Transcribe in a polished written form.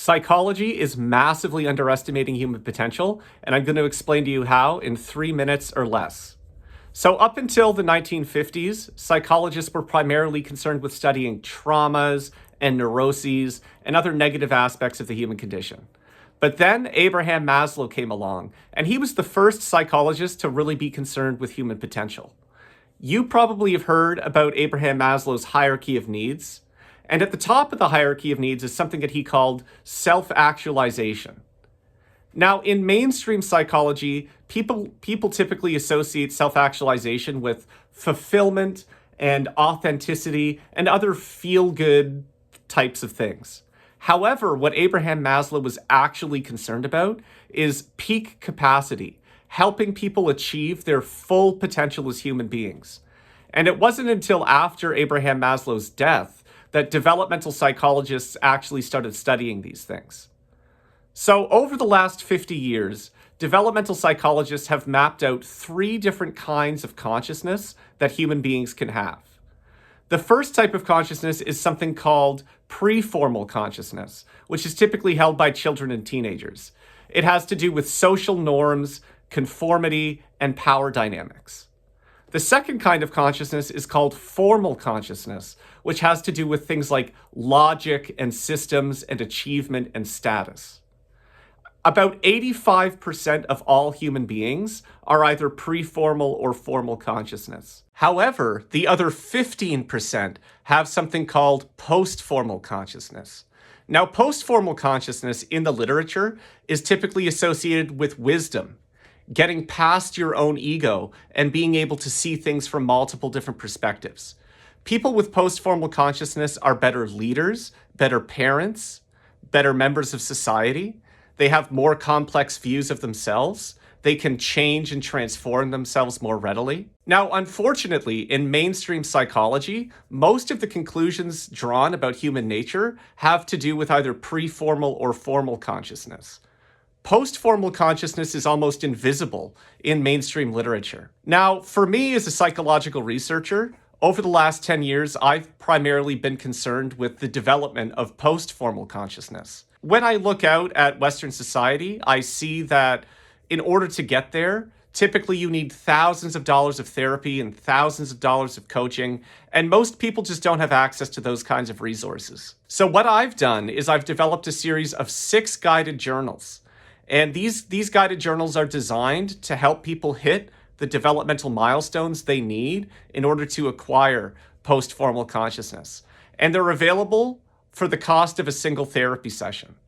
Psychology is massively underestimating human potential, and I'm going to explain to you how in 3 minutes or less. So, up until the 1950s, psychologists were primarily concerned with studying traumas and neuroses and other negative aspects of the human condition. But then Abraham Maslow came along, and he was the first psychologist to really be concerned with human potential. You probably have heard about Abraham Maslow's hierarchy of needs. And at the top of the hierarchy of needs is something that he called self-actualization. Now, in mainstream psychology, people typically associate self-actualization with fulfillment and authenticity and other feel-good types of things. However, what Abraham Maslow was actually concerned about is peak capacity, helping people achieve their full potential as human beings. And it wasn't until after Abraham Maslow's death that developmental psychologists actually started studying these things. So over the last 50 years, developmental psychologists have mapped out 3 different kinds of consciousness that human beings can have. The first type of consciousness is something called preformal consciousness, which is typically held by children and teenagers. It has to do with social norms, conformity, and power dynamics. The second kind of consciousness is called formal consciousness, which has to do with things like logic and systems and achievement and status. About 85% of all human beings are either preformal or formal consciousness. However, the other 15% have something called postformal consciousness. Now, postformal consciousness in the literature is typically associated with wisdom, getting past your own ego and being able to see things from multiple different perspectives. People with post-formal consciousness are better leaders, better parents, better members of society. They have more complex views of themselves. They can change and transform themselves more readily. Now, unfortunately, in mainstream psychology, most of the conclusions drawn about human nature have to do with either pre-formal or formal consciousness. Post-formal consciousness is almost invisible in mainstream literature. Now, for me as a psychological researcher, over the last 10 years, I've primarily been concerned with the development of post-formal consciousness. When I look out at Western society, I see that in order to get there, typically you need thousands of dollars of therapy and thousands of dollars of coaching, and most people just don't have access to those kinds of resources. So what I've done is I've developed a series of 6 guided journals. And these guided journals are designed to help people hit the developmental milestones they need in order to acquire post-formal consciousness. And they're available for the cost of a single therapy session.